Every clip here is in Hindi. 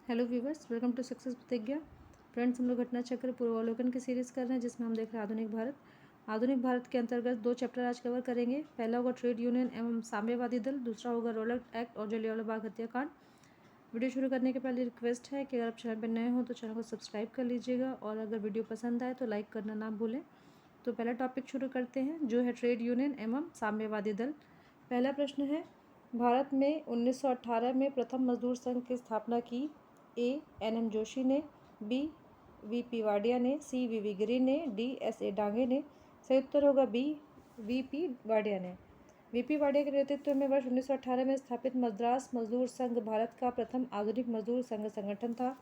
Hello viewers, welcome to success Pratigya. Friends, हम लोग घटना चक्र पूर्वावलोकन की सीरीज़ कर रहे हैं जिसमें हम देख रहे हैं आधुनिक भारत। आधुनिक भारत के अंतर्गत दो चैप्टर आज कवर करेंगे। पहला होगा ट्रेड यूनियन एवं साम्यवादी दल, दूसरा होगा रॉलेट एक्ट और जलियांवाला बाग हत्याकांड। वीडियो शुरू करने के पहले रिक्वेस्ट है कि अगर आप चैनल पर नए हो तो चैनल को सब्सक्राइब कर लीजिएगा और अगर वीडियो पसंद आए तो लाइक करना ना भूलें। तो पहला टॉपिक शुरू करते हैं जो है ट्रेड यूनियन एवं साम्यवादी दल। पहला प्रश्न है, भारत में 1918 में प्रथम मजदूर संघ की स्थापना की। ए एन जोशी ने, बी वी वाडिया ने, सी वी गिरी ने, डी ए डांगे ने। सही उत्तर होगा बी वी वाडिया ने। वी वाडिया के नेतृत्व में वर्ष 1918 में स्थापित मद्रास मजदूर संघ भारत का प्रथम आधुनिक मजदूर संघ संगठन था।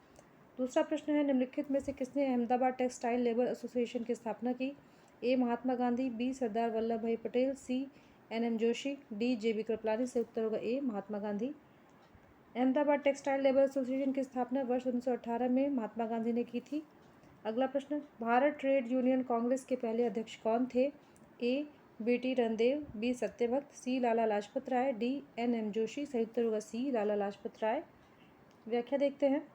दूसरा प्रश्न है, निम्नलिखित में से किसने अहमदाबाद टेक्सटाइल लेबर एसोसिएशन की स्थापना की। A Mahatma Gandhi, B Sardar Vallabhbhai Patel, C N Joshi, D J B Kripalani. से उत्तर होगा A Mahatma Gandhi. Ahmedabad textile labour association की स्थापना वर्ष 1918 में महात्मा गांधी ने की थी। अगला प्रश्न, भारत ट्रेड यूनियन कांग्रेस के पहले अध्यक्ष कौन थे। A B T Ranadive, B Satyabhakt, C Lala Lajpat Rai, D N Joshi. सही उत्तर होगा सी लाला लाजपत राय। व्याख्या देखते हैं।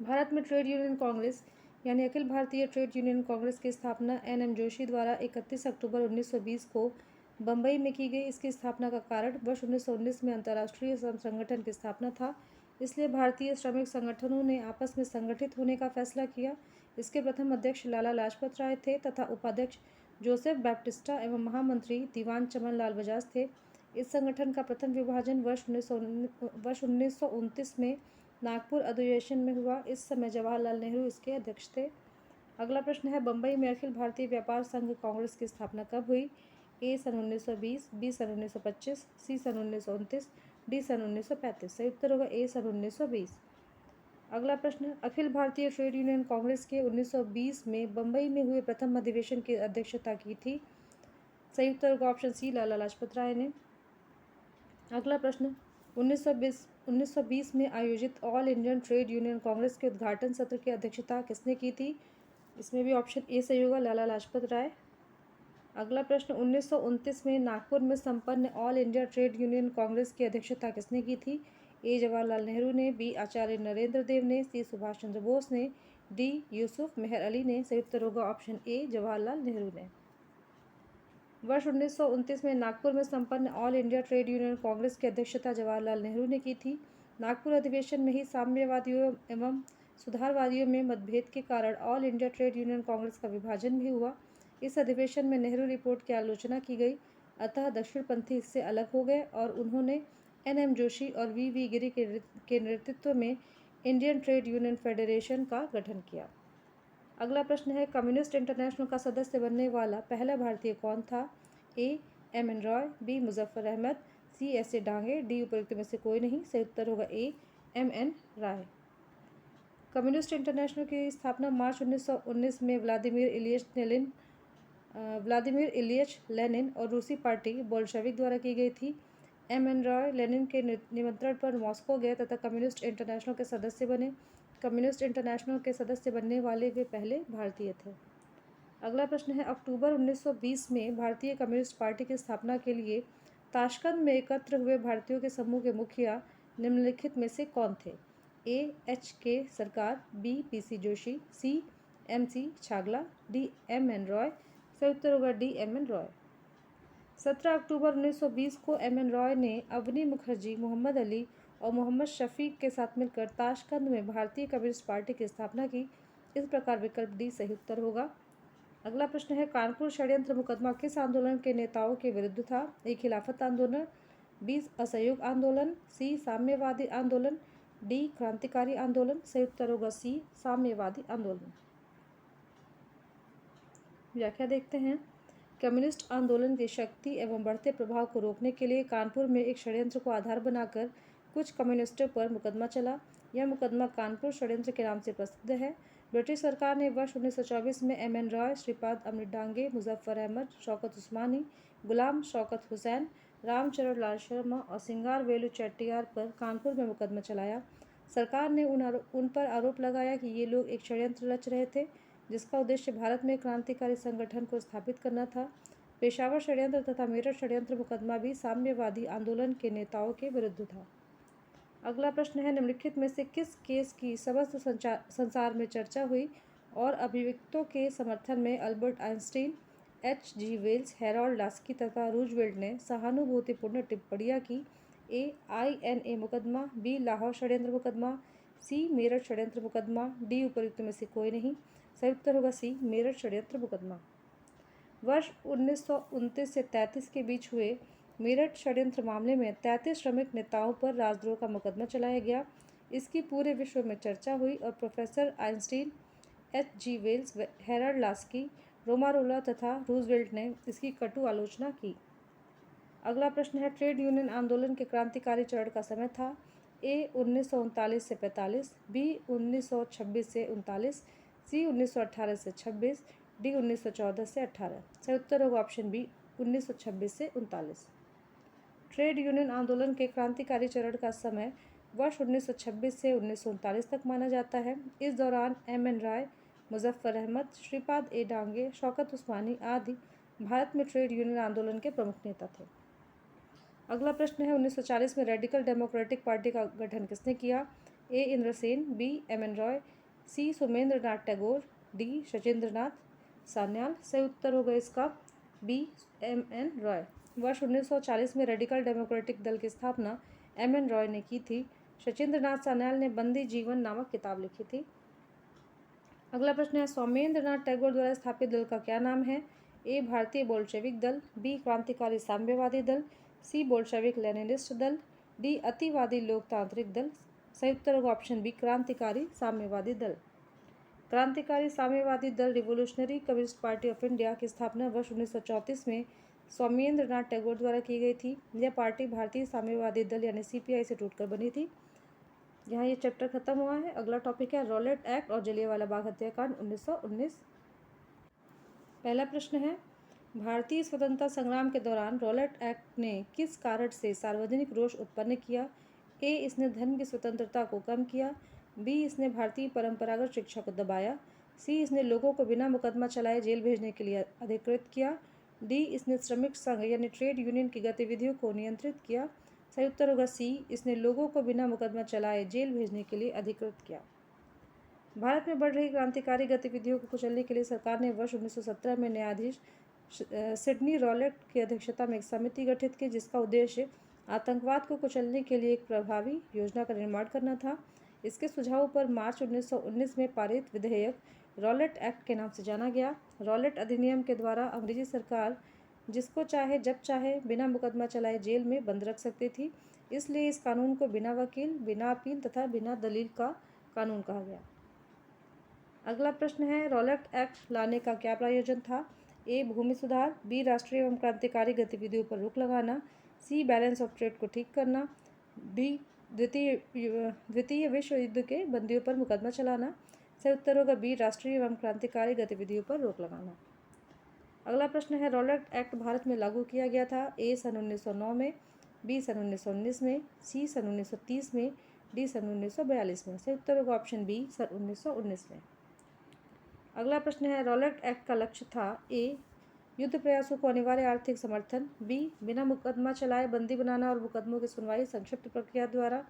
भारत में ट्रेड यूनियन कांग्रेस यानी अखिल भारतीय ट्रेड यूनियन कांग्रेस की स्थापना एन जोशी द्वारा 31 अक्टूबर 1920 को बम्बई में की गई। इसकी स्थापना का कारण वर्ष 1919 में अंतर्राष्ट्रीय श्रम संगठन की स्थापना था, इसलिए भारतीय श्रमिक संगठनों ने आपस में संगठित होने का फैसला किया। इसके प्रथम अध्यक्ष लाला लाजपत राय थे तथा उपाध्यक्ष जोसेफ बैप्टिस्टा एवं महामंत्री दीवान चमन लाल बजाज थे। इस संगठन का प्रथम विभाजन वर्ष 1929 में नागपुर अधिवेशन में हुआ। इस समय जवाहरलाल नेहरू इसके अध्यक्ष थे। अगला प्रश्न है, बम्बई में अखिल भारतीय व्यापार संघ कांग्रेस की स्थापना कब हुई। ए सन 1920, बी सन 1925, सी सन 1929, डी सन 1935। सही उत्तर होगा ए सन 1920। अगला प्रश्न, अखिल भारतीय ट्रेड यूनियन कांग्रेस के 1920 में बम्बई में हुए प्रथम अधिवेशन की अध्यक्षता की थी। सही उत्तर होगा ऑप्शन सी लाला लाजपत राय ने। अगला प्रश्न, 1920 में आयोजित all Indian trade union Congress के उद्घाटन सत्र की अध्यक्षता किसने की थी। इसमें भी ऑप्शन ए सही होगा लाला लाजपत राय। अगला प्रश्न, 1929 में नागपुर में संपन्न all India trade union Congress की अध्यक्षता किसने की थी। ए जवाहरलाल नेहरू ने, बी आचार्य नरेंद्र देव ने, सी सुभाष चंद्र बोस ने, डी यूसुफ मेहर अली ने। सही उत्तर होगा ऑप्शन ए जवाहरलाल नेहरू ने। वर्ष 1929 में नागपुर में संपन्न all India trade union Congress की अध्यक्षता जवाहरलाल नेहरू ने की थी। नागपुर अधिवेशन में ही साम्यवादियों एवं सुधारवादियों में मतभेद के कारण all India trade union Congress का विभाजन भी हुआ। इस अधिवेशन में नेहरू रिपोर्ट की आलोचना की गई, अतः दक्षिणपंथी इससे अलग हो गए और उन्होंने एन जोशी और वी गिरी के नेतृत्व में इंडियन ट्रेड यूनियन फेडरेशन का गठन किया। अगला प्रश्न है, कम्युनिस्ट इंटरनेशनल का सदस्य बनने वाला पहला भारतीय कौन था। A M Roy, B Muzaffar Ahmad, C A Dange, D उपरोक्त में से कोई नहीं। सही उत्तर होगा A M Roy. Communist international की स्थापना मार्च 1919 में व्लादिमीर इलियच लेनिन और रूसी पार्टी बोल्शेविक द्वारा की गई थी। एम रॉय लेनिन के निमंत्रण पर मॉस्को गए तथा कम्युनिस्ट इंटरनेशनल के सदस्य बने। कम्युनिस्ट इंटरनेशनल के सदस्य बनने वाले वे पहले भारतीय थे। अगला प्रश्न है, अक्टूबर 1920 में भारतीय कम्युनिस्ट पार्टी की स्थापना के लिए ताशकंद में एकत्र हुए भारतीयों के समूह के मुखिया निम्नलिखित में से कौन थे। ए H K Sarkar, B P C Joshi, C M C Chagla, D M Roy. सही उत्तर होगा डी एम रॉय। 17 अक्टूबर 1920 को एम रॉय ने अवनी मुखर्जी, मोहम्मद अली और मोहम्मद शफीक के साथ मिलकर ताशकंद में भारतीय कम्युनिस्ट पार्टी की स्थापना की। इस प्रकार विकल्प डी सही उत्तर होगा। अगला प्रश्न है, कानपुर षड्यंत्र मुकदमा किस आंदोलन के नेताओं के विरुद्ध था। ए खिलाफत आंदोलन, बी असहयोग आंदोलन, सी साम्यवादी आंदोलन, डी क्रांतिकारी आंदोलन। सही उत्तर होगा सी साम्यवादी आंदोलन। व्याख्या देखते हैं। कम्युनिस्ट आंदोलन की शक्ति एवं बढ़ते प्रभाव को रोकने के लिए कानपुर में एक षड्यंत्र को आधार बनाकर कुछ कम्युनिस्टों पर मुकदमा चला। यह मुकदमा कानपुर षड्यंत्र के नाम से प्रसिद्ध है। ब्रिटिश सरकार ने वर्ष 1924 में एम रॉय, श्रीपाद अमृत डांगे, मुजफ्फर अहमद, शौकत उस्मानी, गुलाम शौकत हुसैन, रामचरण लाल शर्मा और सिंगार वेलु चेट्टियार पर कानपुर में मुकदमा चलाया। सरकार ने उन पर आरोप लगाया कि ये लोग एक षड्यंत्र रच रहे थे जिसका उद्देश्य भारत में क्रांतिकारी संगठन को स्थापित करना था। पेशावर षड्यंत्र तथा मेरठ षड्यंत्र मुकदमा भी साम्यवादी आंदोलन के नेताओं के विरुद्ध था। अगला प्रश्न है, निम्नलिखित में से किस केस की समस्त संसार में चर्चा हुई और अभियुक्तों के समर्थन में Albert Einstein, H.G. Wells, Harold Laski तथा रूजवेल्ट ने सहानुभूतिपूर्ण टिप्पणियां की? ए INA मुकदमा, बी लाहौर षड्यंत्र मुकदमा, सी मेरठ षड्यंत्र मुकदमा, डी उपयुक्त में से कोई नहीं। सही उत्तर होगा सी मेरठ षड्यंत्र मुकदमा। वर्ष 1929 से 33 के बीच हुए मेरठ षड्यंत्र मामले में 33 श्रमिक नेताओं पर राजद्रोह का मुकदमा चलाया गया। इसकी पूरे विश्व में चर्चा हुई और professor Einstein, H.G. Wells, Harold Laski, Romain Rolland तथा रूजवेल्ट ने इसकी कटु आलोचना की। अगला प्रश्न है, ट्रेड यूनियन आंदोलन के क्रांतिकारी चरण का समय था? ए 1939 से 45, बी 1926 से 39, सी 1918 से 26, डी 1914 से 18। सही उत्तर होगा ऑप्शन बी 1926 से 39। ट्रेड यूनियन आंदोलन के क्रांतिकारी चरण का समय वर्ष 1926 से 1939 तक माना जाता है। इस दौरान M.N. राय, मुजफ्फर अहमद, श्रीपाद ए डांगे, शौकत उस्मानी आदि भारत में ट्रेड यूनियन आंदोलन के प्रमुख नेता थे। अगला प्रश्न है, 1940 में रेडिकल डेमोक्रेटिक पार्टी का गठन किसने किया? ए इंद्र सेन, बी M.N. रॉय, सी सोमेंद्र नाथ टैगोर, डी शचीन्द्र नाथ सान्याल। सही उत्तर होगा इसका बी M.N. रॉय। वर्ष 1940 में रेडिकल डेमोक्रेटिक दल की स्थापना M.N. रॉय ने की थी। शचीन्द्र नाथ सान्याल ने बंदी जीवन नामक किताब लिखी थी। अगला प्रश्न है, सोमेंद्र नाथ टैगोर द्वारा स्थापित दल का क्या नाम है? ए भारतीय बोल्शेविक दल, बी क्रांतिकारी साम्यवादी दल, सी बोल्शेविक लेनिनिस्ट दल, डी अतिवादी लोकतांत्रिक दल। सही उत्तर होगा ऑप्शन बी क्रांतिकारी साम्यवादी दल। क्रांतिकारी साम्यवादी दल revolutionary communist party of India की स्थापना वर्ष 1934 में सोमेंद्र नाथ टैगोर द्वारा की गई थी। यह पार्टी भारतीय साम्यवादी दल यानी CPI से टूटकर बनी थी। यहाँ ये चैप्टर खत्म हुआ है। अगला टॉपिक है रॉलेट एक्ट और जलियांवाला बाग हत्याकांड 1919। पहला प्रश्न है, भारतीय स्वतंत्रता संग्राम के दौरान रॉलेट एक्ट ने किस कारण से सार्वजनिक रोष उत्पन्न किया? ए इसने धर्म की स्वतंत्रता को कम किया, बी इसने भारतीय परंपरागत शिक्षा को दबाया, सी इसने लोगों को बिना मुकदमा चलाए जेल भेजने के लिए अधिकृत किया, डी इसने श्रमिक संघ यानी ट्रेड यूनियन की गतिविधियों को नियंत्रित किया। सही उत्तर होगा सी इसने लोगों को बिना मुकदमा चलाए जेल भेजने के लिए अधिकृत किया। भारत में बढ़ रही क्रांतिकारी गतिविधियों को कुचलने के लिए सरकार ने वर्ष 1917 में न्यायाधीश सिडनी रॉलेट की अध्यक्षता में एक समिति गठित की, जिसका उद्देश्य आतंकवाद को कुचलने के लिए एक प्रभावी योजना का निर्माण करना था। इसके सुझावों पर मार्च 1919 में पारित विधेयक रॉलेट एक्ट के नाम से जाना गया। रॉलेट अधिनियम के द्वारा अंग्रेजी सरकार जिसको चाहे जब चाहे बिना मुकदमा चलाए जेल में बंद रख सकती थी। इसलिए इस कानून को बिना वकील, बिना अपील तथा बिना दलील का कानून कहा गया। अगला प्रश्न है, रॉलेट एक्ट लाने का क्या प्रयोजन था? ए भूमि सुधार, बी राष्ट्रीय एवं क्रांतिकारी गतिविधियों पर रोक लगाना, सी बैलेंस ऑफ ट्रेड को ठीक करना, डी द्वितीय विश्व युद्ध के बंदियों पर मुकदमा चलाना। सही उत्तर होगा बी राष्ट्रीय एवं क्रांतिकारी गतिविधियों पर रोक लगाना। अगला प्रश्न है, रॉलेट एक्ट भारत में लागू किया गया था? ए सन 1909 में, बी सन 1919 में, सी सन 1930 में, डी सन 1942 में। सही उत्तर होगा ऑप्शन बी सन 1919 में। अगला प्रश्न है, रॉलेट एक्ट का लक्ष्य था? ए युद्ध प्रयासों को अनिवार्य आर्थिक समर्थन, बी बिना मुकदमा चलाए बंदी बनाना और मुकदमों की सुनवाई संक्षिप्त प्रक्रिया द्वारा,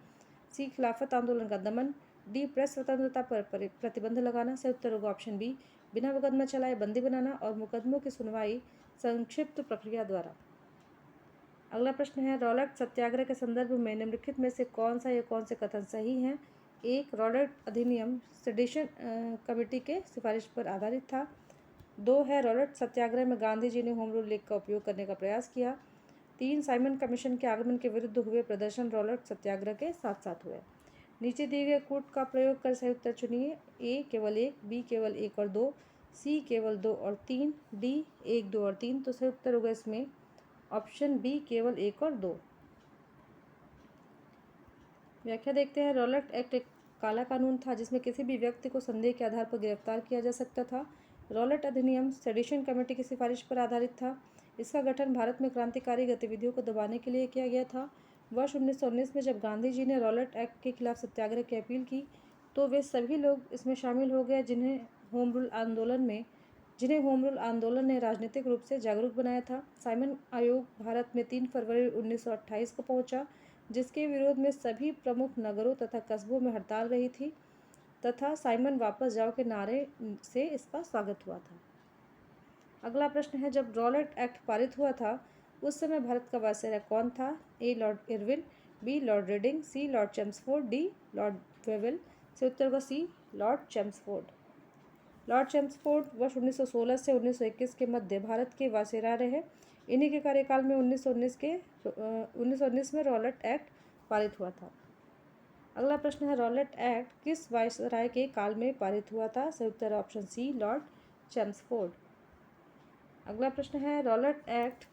सी खिलाफत आंदोलन का दमन, डी प्रेस स्वतंत्रता पर प्रतिबंध लगाना। सही उत्तर होगा ऑप्शन बी बिना मुकदमा चलाए बंदी बनाना और मुकदमों की सुनवाई संक्षिप्त प्रक्रिया द्वारा। अगला प्रश्न है, रॉलेट सत्याग्रह के संदर्भ में निम्नलिखित में से कौन सा या कौन से कथन सही हैं? एक, रॉलेट अधिनियम सेडिशन कमेटी के सिफारिश पर आधारित था। 2 है, रॉलेट सत्याग्रह में गांधी जी ने होम रूल लीग का उपयोग करने का प्रयास किया। 3, साइमन कमीशन के आगमन के विरुद्ध हुए प्रदर्शन रॉलेट सत्याग्रह के साथ साथ हुए। नीचे दिए गए कूट का प्रयोग कर सही उत्तर चुनिए। ए केवल 1, बी केवल 1 और 2, सी केवल 2 और 3, डी 1, 2 और 3। तो सही उत्तर होगा इसमें ऑप्शन बी केवल 1 और 2। व्याख्या देखते हैं। रॉलेट एक्ट एक काला कानून था जिसमें किसी भी व्यक्ति को संदेह के आधार पर गिरफ्तार किया जा सकता था। रॉलेट अधिनियम सेडिशन कमेटी की सिफारिश पर आधारित था। इसका गठन भारत में क्रांतिकारी गतिविधियों को दबाने के लिए किया गया था। वर्ष 1919 में जब गांधी जी ने रॉलेट एक्ट के खिलाफ सत्याग्रह की अपील की तो वे सभी लोग इसमें शामिल हो गए जिन्हें होम रूल आंदोलन ने राजनीतिक रूप से जागरूक बनाया था। साइमन आयोग भारत में 3 फरवरी 1928 को पहुंचा। जिसके विरोध में सभी प्रमुख नगरों तथा कस्बों में हड़ताल रही थी तथा साइमन वापस जाओ के नारे से इसका स्वागत हुआ था। अगला प्रश्न है, जब रॉलेट एक्ट पारित हुआ था उस समय भारत का वायसराय कौन था? A Lord Irwin, B Lord Reading, C Lord Chelmsford, D Lord Wavell. से उत्तर होगा C Lord Chelmsford. Lord Chelmsford वर्ष 1916 से 1921 के मध्य भारत के वायसराय रहे। इन्हीं के कार्यकाल में 1919 में रॉलेट एक्ट पारित हुआ था। अगला प्रश्न है, रॉलेट एक्ट किस वायसराय के काल में पारित हुआ था? सही उत्तर ऑप्शन सी लॉर्ड चेम्सफोर्ड। अगला प्रश्न है, रॉलेट एक्ट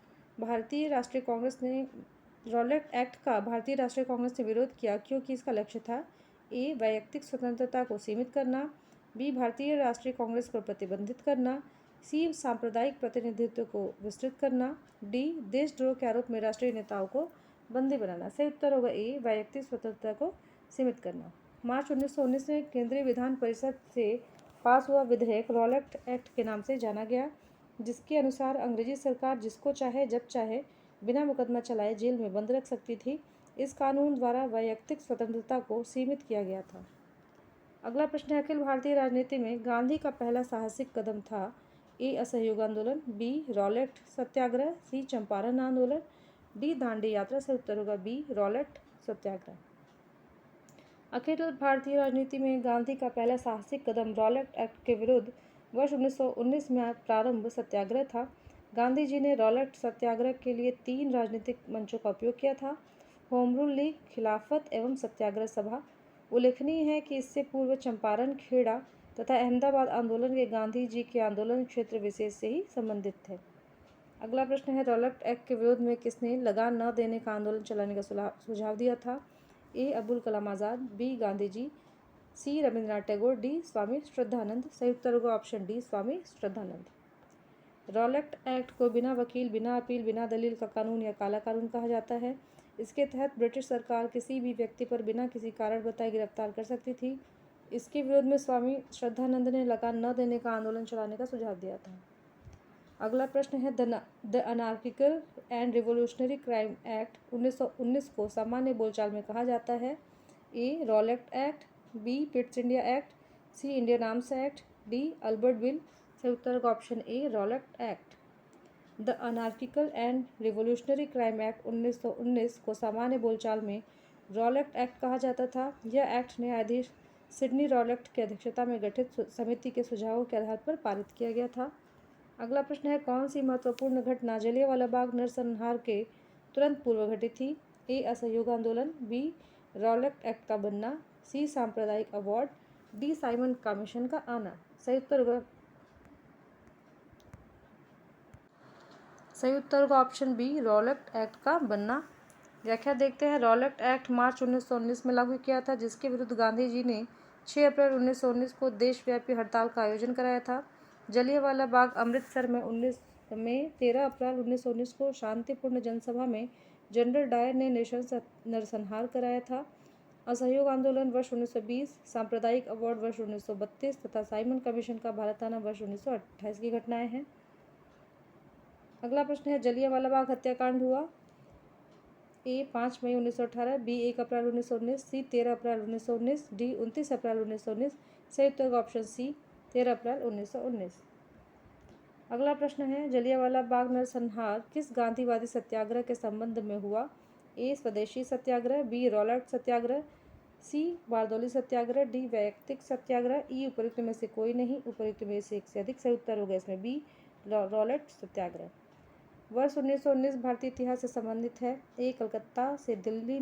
का भारतीय राष्ट्रीय कांग्रेस ने विरोध किया क्योंकि इसका लक्ष्य था? ए वैयक्तिक स्वतंत्रता को सीमित करना, बी भारतीय राष्ट्रीय कांग्रेस को प्रतिबंधित करना, सी सांप्रदायिक प्रतिनिधित्व को विस्तृत करना, डी देशद्रोह के आरोप में राष्ट्रीय नेताओं को बंदी बनाना। सही उत्तर होगा ए वैयक्तिक स्वतंत्रता को सीमित करना। मार्च 1919 में केंद्रीय विधान परिषद से पास हुआ विधेयक रॉलेट एक्ट के नाम से जाना गया, जिसके अनुसार अंग्रेजी सरकार जिसको चाहे जब चाहे बिना मुकदमा चलाए जेल में बंद रख सकती थी। इस कानून द्वारा वैयक्तिक स्वतंत्रता को सीमित किया गया था। अगला प्रश्न है, अखिल भारतीय राजनीति में गांधी का पहला साहसिक कदम था? ए असहयोग आंदोलन, बी रॉलेट सत्याग्रह, सी चंपारण आंदोलन, डी दांडी यात्रा। से उत्तर होगा बी रॉलेट सत्याग्रह। अखिल भारतीय राजनीति में गांधी का पहला साहसिक कदम रॉलेट एक्ट के विरुद्ध वर्ष 1919 में प्रारंभ सत्याग्रह था। गांधी जी ने रॉलेट सत्याग्रह के लिए 3 राजनीतिक मंचों का उपयोग किया था: होम रूल लीग, खिलाफत एवं सत्याग्रह सभा। उल्लेखनीय है कि इससे पूर्व चंपारण, खेड़ा तथा अहमदाबाद आंदोलन के गांधी जी के आंदोलन क्षेत्र विशेष से ही संबंधित थे। अगला प्रश्न है, रॉलेट एक्ट के विरोध में किसने लगान न देने का आंदोलन चलाने का सुझाव दिया था? ए अबुल कलाम आज़ाद, बी गांधी जी, सी रविंद्रनाथ टैगोर, डी स्वामी श्रद्धानंद। सही उत्तर होगा option D Swami Shraddhanand. Rowlatt act को बिना वकील, बिना अपील, बिना दलील का कानून या काला कानून कहा जाता है। इसके तहत ब्रिटिश सरकार किसी भी व्यक्ति पर बिना किसी कारण बताए गिरफ्तार कर सकती थी। इसके विरोध में स्वामी श्रद्धानंद ने लगान न देने का आंदोलन चलाने का सुझाव दिया था। अगला प्रश्न है, the Anarchical and Revolutionary Crime Act 1919 को सामान्य बोलचाल में कहा जाता है? A Rowlatt Act, B Pitt's India Act, C Indian Arms Act, D Albert Bill. से उत्तर का option A Rowlatt Act. The Anarchical and Revolutionary Crime Act 1919 को सामान्य बोलचाल में रॉलेट एक्ट कहा जाता था। यह एक्ट न्यायाधीश सिडनी रॉलेट की अध्यक्षता में गठित समिति के सुझावों के आधार पर पारित किया गया था। अगला प्रश्न है, कौन सी महत्वपूर्ण घटना जलियांवाला बाग नरसंहार के तुरंत पूर्व घटित थी? ए असहयोग आंदोलन, बी रॉलेट एक्ट का बनना, सी सांप्रदायिक अवार्ड, डी साइमन कमीशन का आना। सही उत्तर होगा ऑप्शन बी रॉलेट एक्ट का बनना। व्याख्या देखते हैं। रॉलेट एक्ट मार्च 1919 में लागू किया था, जिसके विरुद्ध गांधी जी ने 6 अप्रैल 1919 को देशव्यापी हड़ताल का आयोजन कराया था। जलियांवाला बाग अमृतसर में 13 अप्रैल 1919 को शांतिपूर्ण जनसभा में जनरल डायर ने नरसंहार कराया था। असहयोग आंदोलन वर्ष 1920, सांप्रदायिक अवार्ड वर्ष 1932 तथा साइमन कमीशन का भारत आना वर्ष 1928 की घटनाएं हैं। अगला प्रश्न है, जलियांवाला बाग हत्याकांड हुआ? ए 5 मई 1918, बी 1 अप्रैल 1919, सी 13 अप्रैल 1919, डी 29 अप्रैल 1919। सही उत्तर का ऑप्शन सी 13 अप्रैल 1919। अगला प्रश्न है, जलियांवाला बाग नरसंहार किस गांधीवादी सत्याग्रह के संबंध में हुआ? ए स्वदेशी सत्याग्रह, बी रॉलेट सत्याग्रह, सी बारदौली सत्याग्रह, डी वैयक्तिक सत्याग्रह, ई उपयुक्त में से कोई नहीं, उपयुक्त में से एक से अधिक। सही उत्तर होगा इसमें बी रॉलेट सत्याग्रह। वर्ष 1919 भारतीय इतिहास से संबंधित है। ए कलकत्ता से दिल्ली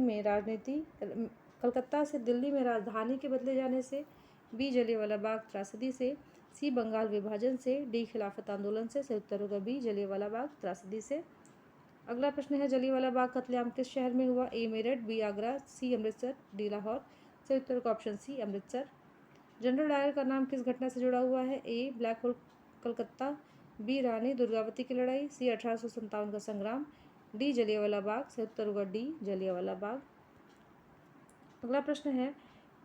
में राजधानी के बदले जाने से, बी जलियांवाला बाग त्रासदी से, सी बंगाल विभाजन से, डी खिलाफत आंदोलन से। सही उत्तर होगा बी जलियांवाला बाग त्रासदी से। अगला प्रश्न है, जलियांवाला बाग कत्लेआम किस शहर में हुआ? A Meerut, B Agra, C Amritsar, D Lahore. सही उत्तर का option C Amritsar. General Dyer का नाम किस घटना से जुड़ा हुआ है? A black hole Calcutta, B Rani Durgavati की लड़ाई, सी 1857 का संग्राम, डी जलियांवाला बाग। सही उत्तर होगा डी जलियांवाला बाग। अगला प्रश्न है,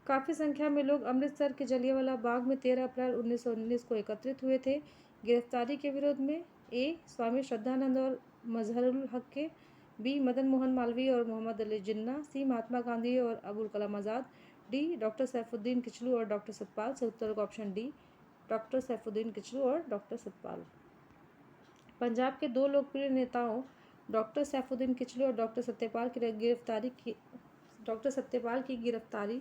काफ़ी संख्या में लोग अमृतसर के जलियांवाला बाग में 13 अप्रैल 1919 को एकत्रित हुए थे। गिरफ्तारी के विरोध में? ए स्वामी श्रद्धानंद और मजहरुल हक के, बी मदन मोहन मालवीय और मोहम्मद अली जिन्ना, सी महात्मा गांधी और अबुल कलाम आज़ाद, डी डॉक्टर सैफुद्दीन किचलू और डॉक्टर सतपाल। सही उत्तर होगा option D, doctor Saifuddin Kitchlew और डॉक्टर सतपाल। पंजाब के दो लोकप्रिय नेताओं डॉक्टर सैफुद्दीन किचलू और डॉक्टर सत्यपाल की गिरफ्तारी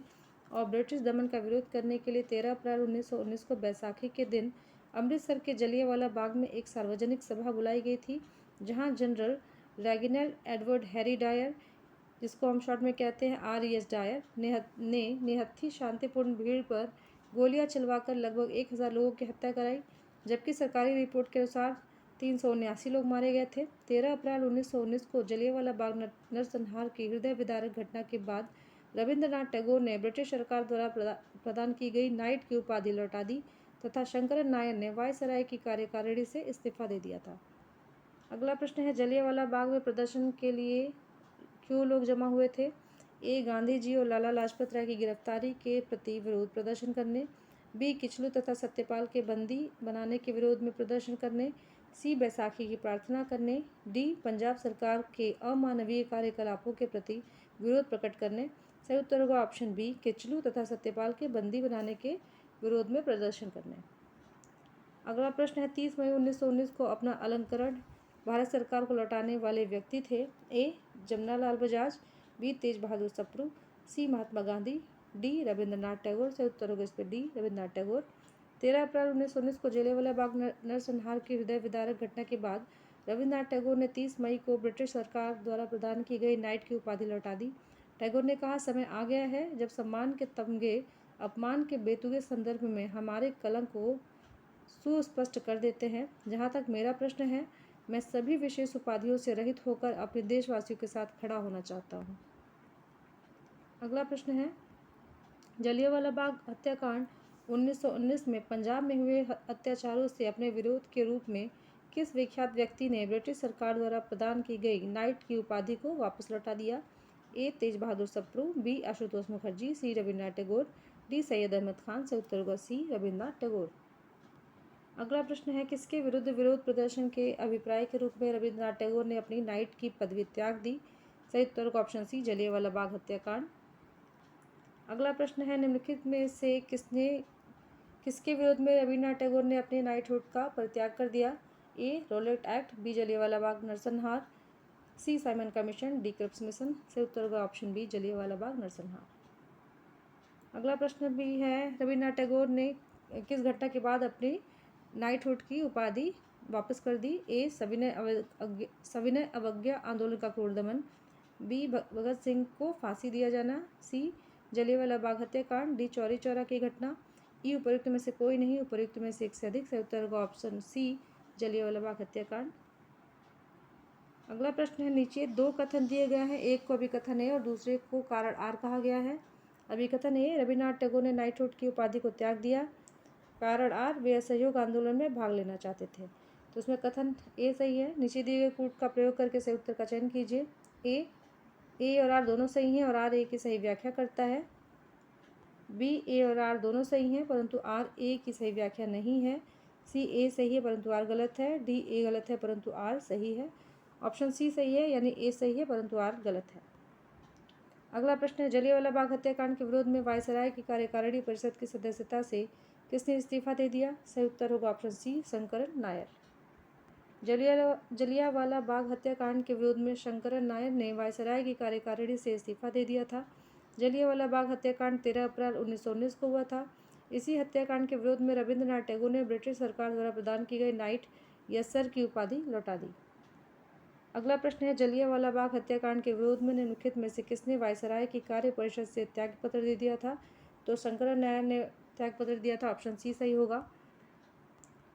और ब्रिटिश दमन का विरोध करने के लिए 13 अप्रैल 1919 को बैसाखी के दिन अमृतसर के जलियांवाला बाग में एक सार्वजनिक सभा बुलाई गई थी, जहां general Reginald Edward Harry Dyer, जिसको हम शॉर्ट में कहते हैं RES डायर, ने निहत्थी शांतिपूर्ण भीड़ पर गोलियां चलवाकर लगभग 1000 लोगों की हत्या कराई, जबकि सरकारी रिपोर्ट के अनुसार 379 लोग मारे गए थे। 13 अप्रैल 1919 को जलियांवाला बाग नरसंहार की हृदय विदारक घटना के बाद रविंद्रनाथ टैगोर ने ब्रिटिश सरकार द्वारा प्रदान की गई नाइट की उपाधि लौटा दी तथा शंकरन नायर ने वायसराय की कार्यकारिणी से इस्तीफा दे दिया था। अगला प्रश्न है, जलियांवाला बाग में प्रदर्शन के लिए क्यों लोग जमा हुए थे? ए गांधी जी और लाला लाजपत राय की गिरफ्तारी के प्रति विरोध प्रदर्शन करने, बी किचलू तथा सत्यपाल के बंदी बनाने के विरोध में प्रदर्शन करने, सी बैसाखी की प्रार्थना करने, डी पंजाब सरकार के अमानवीय कार्यकलापों के प्रति विरोध प्रकट करने। सही उत्तर होगा ऑप्शन बी, किचलू तथा सत्यपाल के बंदी बनाने के विरोध में प्रदर्शन करने। अगला प्रश्न है, 30 मई 1919 को अपना अलंकरण भारत सरकार को लौटाने वाले व्यक्ति थे? ए जमनालाल बजाज, बी तेज बहादुर सप्रू, सी महात्मा गांधी, डी रविंद्रनाथ टैगोर। सही उत्तर होगा इस पर डी रविंद्रनाथ टैगोर। 13 अप्रैल 1919 को जलियांवाला बाग नरसंहार की हृदय विदारक घटना के बाद रविंद्रनाथ टैगोर ने 30 मई को ब्रिटिश सरकार द्वारा प्रदान की गई नाइट की उपाधि लौटा दी। टैगोर ने कहा, समय आ गया है जब सम्मान के तमगे अपमान के बेतुके संदर्भ में हमारे कलंक को सुस्पष्ट कर देते हैं। जहाँ तक मेरा प्रश्न है, मैं सभी विशेष उपाधियों से रहित होकर अपने देशवासियों के साथ खड़ा होना चाहता हूँ। अगला प्रश्न है, जलियांवाला बाग हत्याकांड 1919 में पंजाब में हुए अत्याचारों से अपने विरोध के रूप में किस विख्यात व्यक्ति ने ब्रिटिश सरकार द्वारा प्रदान की गई नाइट की उपाधि को वापस लौटा दिया? ए तेज बहादुर सप्रू, बी आशुतोष मुखर्जी, सी रविंद्रनाथ टैगोर, डी सैयद अहमद खान। सही उत्तर होगा सी रविंद्रनाथ टैगोर। अगला प्रश्न है, किसके विरुद्ध विरोध प्रदर्शन के अभिप्राय के रूप में रविंद्रनाथ टैगोर ने अपनी नाइट की पदवी त्याग दी? सही उत्तर होगा ऑप्शन सी, जलियांवाला बाग हत्याकांड। अगला प्रश्न है, निम्नलिखित में से किसके विरोध में रविंद्रनाथ टैगोर ने अपने नाइटहुड का परित्याग कर दिया? A Rowlatt Act, B Jallianwala Bagh नरसंहार, C Simon Commission, D Cripps Mission. सही उत्तर होगा ऑप्शन बी, जलियांवाला बाग नरसंहार। अगला प्रश्न भी है, रविंद्रनाथ टैगोर ने किस घटना के बाद अपनी नाइटहुड की उपाधि वापस कर दी? ए सविनय अवज्ञा आंदोलन का क्रूर दमन, बी भगत सिंह को फांसी दिया जाना, सी जलियांवाला बाग हत्याकांड, डी चौरी चौरा की घटना, ई उपयुक्त में से कोई नहीं, उपयुक्त में से एक से अधिक। सही उत्तर होगा ऑप्शन सी, जलियांवाला बाग हत्याकांड। अगला प्रश्न है, नीचे दो कथन दिए गए हैं, एक को अभिकथन ए और दूसरे को कारण आर कहा गया है। अभिकथन ए, रविंद्रनाथ टैगोर ने नाइटहुड की उपाधि को त्याग दिया। कारण आर, वे असहयोग आंदोलन में भाग लेना चाहते थे। तो उसमें कथन ए सही है। नीचे दिए गए कूट का प्रयोग करके सही उत्तर का चयन कीजिए। ए और आर दोनों सही हैं और आर ए की सही व्याख्या करता है। बी ए और आर दोनों सही हैं परंतु आर ए की सही व्याख्या नहीं है। सी ए सही है परंतु आर गलत है। डी ए गलत है परंतु आर सही है। ऑप्शन सी सही है, यानी ए सही है परंतु आर गलत है। अगला प्रश्न है, जलियांवाला बाग हत्याकांड के विरोध में वायसराय की कार्यकारिणी परिषद की सदस्यता से किसने इस्तीफा दे दिया? सही उत्तर होगा ऑप्शन सी, शंकरन नायर। जलियांवाला बाग हत्याकांड के विरोध में शंकरन नायर ने वायसराय की कार्यकारिणी से इस्तीफा दे दिया था। जलियांवाला बाग हत्याकांड 13 अप्रैल 1919 को हुआ था। इसी हत्याकांड के विरोध में रविंद्रनाथ टैगोर ने ब्रिटिश सरकार द्वारा प्रदान की गई नाइट या सर की उपाधि लौटा दी। अगला प्रश्न है, जलियांवाला बाग हत्याकांड के विरोध में निम्नलिखित में से किसने वायसराय की कार्य परिषद से त्यागपत्र दे दिया था? तो शंकरन नायर ने त्यागपत्र दिया था। ऑप्शन सी सही होगा।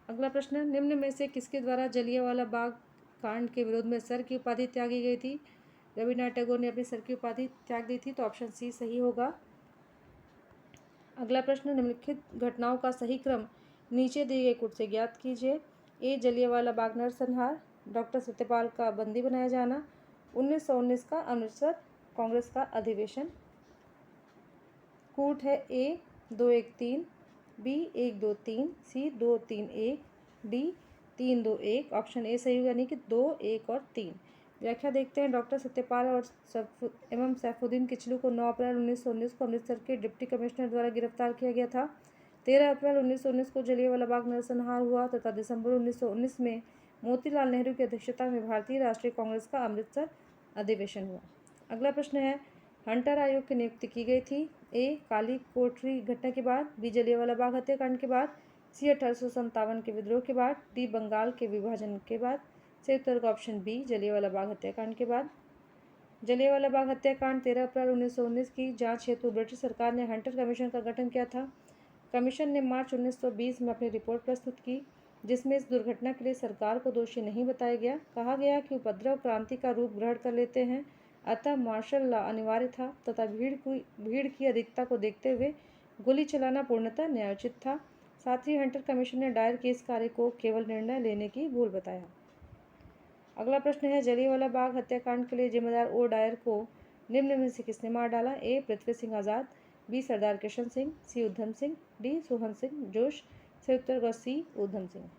अगला प्रश्न, निम्न में से किसके द्वारा जलियांवाला बाग कांड के विरोध में सर की उपाधि त्यागी गई थी? रविंद्रनाथ टैगोर ने अपनी सर की उपाधि त्याग दी थी, तो ऑप्शन सी सही होगा। अगला प्रश्न, निम्नलिखित घटनाओं का सही क्रम नीचे दिए गए कूट से ज्ञात कीजिए। ए जलियांवाला बाग नरसंहार, डॉक्टर सत्यपाल का बंदी बनाया जाना, 1919 का अमृतसर कांग्रेस का अधिवेशन। कूट है A 213, B 123, C 231, D 321। Option A सही होगा, यानी कि 2, 1 और 3। व्याख्या देखते हैं। डॉक्टर सत्यपाल और एवं सैफुद्दीन किचलू को 9 अप्रैल 1919 को अमृतसर के डिप्टी कमिश्नर द्वारा गिरफ्तार किया गया था। 13 अप्रैल 1919 को जलियांवाला बाग नरसंहार हुआ तथा दिसंबर 1919 में मोतीलाल नेहरू की अध्यक्षता में भारतीय राष्ट्रीय कांग्रेस का अमृतसर अधिवेशन हुआ। अगला प्रश्न है, हंटर आयोग की नियुक्ति की गई थी। ए, काली कोठरी घटना के बाद, बी, जलियांवाला बाग हत्याकांड के बाद, सी, 1857 के विद्रोह के बाद, डी, बंगाल के विभाजन के बाद। सही उत्तर का ऑप्शन बी, जलियांवाला बाग हत्याकांड के बाद। जलियांवाला बाग हत्याकांड 13 अप्रैल 1919 की जांच हेतु ब्रिटिश सरकार ने हंटर कमीशन का गठन किया था। कमीशन ने मार्च 1920 में अपनी रिपोर्ट प्रस्तुत की, जिसमें इस दुर्घटना के लिए सरकार को दोषी नहीं बताया गया। कहा गया कि उपद्रव क्रांति का रूप ग्रहण कर लेते हैं, अतः मार्शल लॉ अनिवार्य था तथा भीड़ की अधिकता को देखते हुए गोली चलाना पूर्णतः न्यायोचित था। साथ ही हंटर कमीशन ने दायर किए इस कार्य को केवल निर्णय लेने की भूल बताया। अगला प्रश्न है, जलियांवाला बाग हत्याकांड के लिए जिम्मेदार ओ डायर को निम्न में से किसने मार डाला? ए, पृथ्वी सिंह आज़ाद, बी, सरदार किशन सिंह, सी, उधम सिंह, डी, सोहन सिंह जोश। सही उत्तर का सी, उधम सिंह।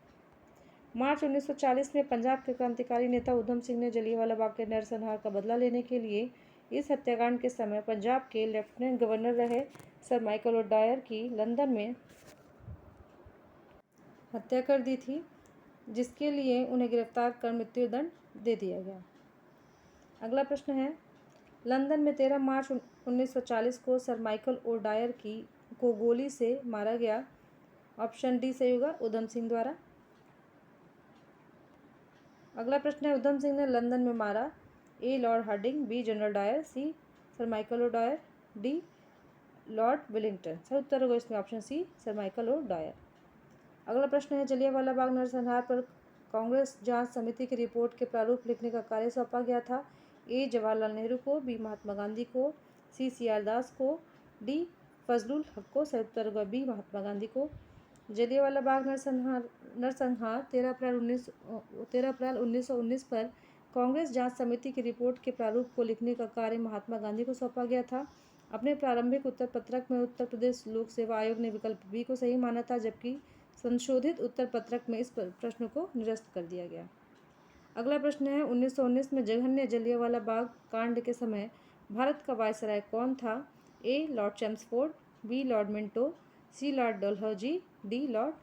मार्च 1940 में पंजाब के क्रांतिकारी नेता उधम सिंह ने जलियांवाला बाग के नरसंहार का बदला लेने के लिए इस हत्याकांड के समय पंजाब के लेफ्टिनेंट गवर्नर रहे सर माइकल ओडायर की लंदन में हत्या कर दी थी, जिसके लिए उन्हें गिरफ्तार कर मृत्युदंड दे दिया गया। अगला प्रश्न है, लंदन में 13 मार्च 1940 को सर माइकल ओडायर को गोली से मारा गया। ऑप्शन डी सही होगा, उधम सिंह द्वारा। अगला प्रश्न है, उधम सिंह ने लंदन में मारा? A, Lord Hardinge, B, General Dyer, C, Sir Michael O'Dwyer, D, Lord Wellington. सही उत्तर होगा इसमें option C, Sir Michael O'Dwyer. अगला प्रश्न है, जलियांवाला बाग नरसंहार पर कांग्रेस जांच समिति की रिपोर्ट के प्रारूप लिखने का कार्य सौंपा गया था। ए, जवाहरलाल नेहरू को, बी, महात्मा गांधी को, सी, सी.आर. दास को, डी, फजलुल हक को। सही उत्तर होगा बी, महात्मा गांधी को। जलियांवाला बाग नरसंहार 13 अप्रैल 1919 पर कांग्रेस जांच समिति की रिपोर्ट के प्रारूप को लिखने का कार्य महात्मा गांधी को सौंपा गया था। अपने प्रारंभिक उत्तर पत्रक में उत्तर प्रदेश लोक सेवा आयोग ने विकल्प बी को सही माना था, जबकि संशोधित उत्तर पत्रक में इस प्रश्न को निरस्त कर दिया गया। अगला प्रश्न है, 1919 में जघन्य जलियांवाला बाग कांड के समय भारत का वायसराय कौन था? A, Lord Chelmsford, B, Lord Minto, C, Lord Dalhousie, D, Lord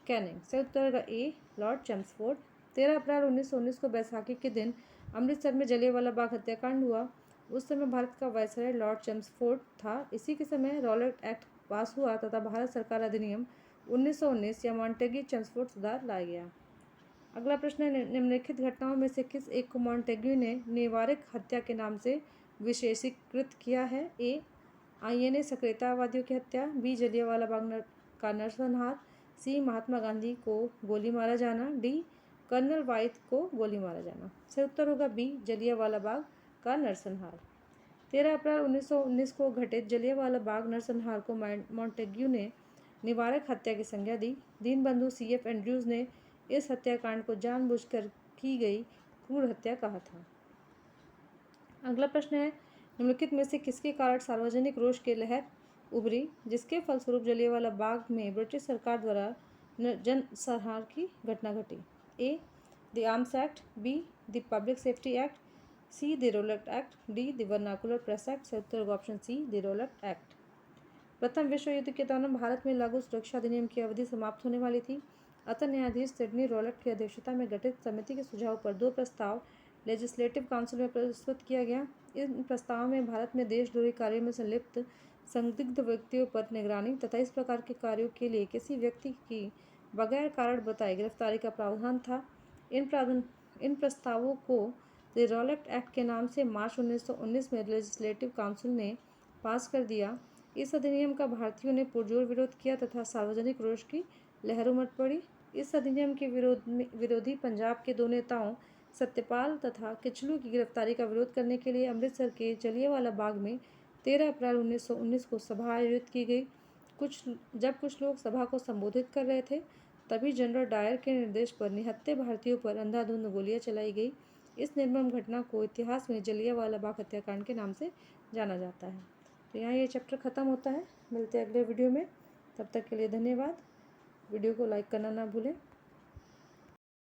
Canning. सही उत्तर का ए, लॉर्ड चैम्सफोर्ड। 13 अप्रैल 1919 को बैसाखी के दिन अमृतसर में जलियांवाला बाग हत्याकांड हुआ। उस समय भारत का वायसराय लॉर्ड चैम्सफोर्ड था। इसी के समय रॉलेट एक्ट पास हुआ तथा भारत सरकार अधिनियम 1919 या मॉन्टेग्यू चैम्सफोर्ड सुधार लाया गया। अगला प्रश्न है, निम्नलिखित घटनाओं में से किस एक को मॉन्टेग्यू ने निवारक हत्या के नाम से विशेषीकृत किया है? ए, आईएनए सक्रियतावादियों की हत्या, बी, जलियांवाला बाग का नरसंहार, सी, महात्मा गांधी को गोली मारा जाना, डी, कर्नल वाइथ को गोली मारा जाना। सही उत्तर होगा बी, जलियांवाला बाग का नरसंहार। 13 अप्रैल 1919 को घटित जलियांवाला बाग नरसंहार को मॉन्टेग्यू ने निवारक हत्या की संज्ञा दी। दीनबंधु C.F. एंड्रयूज ने इस हत्याकांड को जानबूझकर की गई क्रूर हत्या कहा था। अगला प्रश्न है, निम्नलिखित में से किसके कारण सार्वजनिक रोष की लहर उभरी, जिसके फलस्वरूप जलियांवाला बाग में ब्रिटिश सरकार द्वारा जनसंहार की घटना घटी? A, the Arms Act, B, the Public Safety Act, C, the Rowlatt Act, D, the Vernacular Press Act. सही उत्तर होगा option C, the Rowlatt Act. प्रथम विश्व युद्ध के दौरान भारत में लागू सुरक्षा अधिनियम की अवधि समाप्त होने वाली थी, अतः न्यायाधीश सिडनी रोलेट की अध्यक्षता में गठित समिति के सुझाव पर 2 प्रस्ताव लेजिस्लेटिव काउंसिल में प्रस्तुत किया गया। इन प्रस्तावों में भारत में देशद्रोही कार्यों में संलिप्त संदिग्ध व्यक्तियों पर निगरानी तथा इस प्रकार के कार्यों के लिए किसी व्यक्ति की बगैर कारण बताए गिरफ्तारी का प्रावधान था। इन प्रस्तावों को द रोलेट एक्ट के नाम से मार्च 1919 में लेजिस्लेटिव काउंसिल ने पास कर दिया। इस अधिनियम का भारतीयों ने पुरजोर विरोध किया तथा सार्वजनिक रोष की लहर उमड़ पड़ी। इस अधिनियम के विरोधी पंजाब के 2 नेताओं सत्यपाल तथा किचलू की गिरफ्तारी का विरोध करने के लिए अमृतसर के जलियांवाला बाग में 13 अप्रैल 1919 को सभा आयोजित की गई। जब कुछ लोग सभा को संबोधित कर रहे थे, तभी जनरल डायर के निर्देश पर निहत्थे भारतीयों पर अंधाधुंध गोलियां चलाई गई। इस निर्मम घटना को इतिहास में जलियांवाला बाग हत्याकांड के नाम से जाना जाता है। तो यहाँ ये चैप्टर ख़त्म होता है। मिलते हैं अगले वीडियो में, तब तक के लिए धन्यवाद। वीडियो को लाइक करना ना भूलें।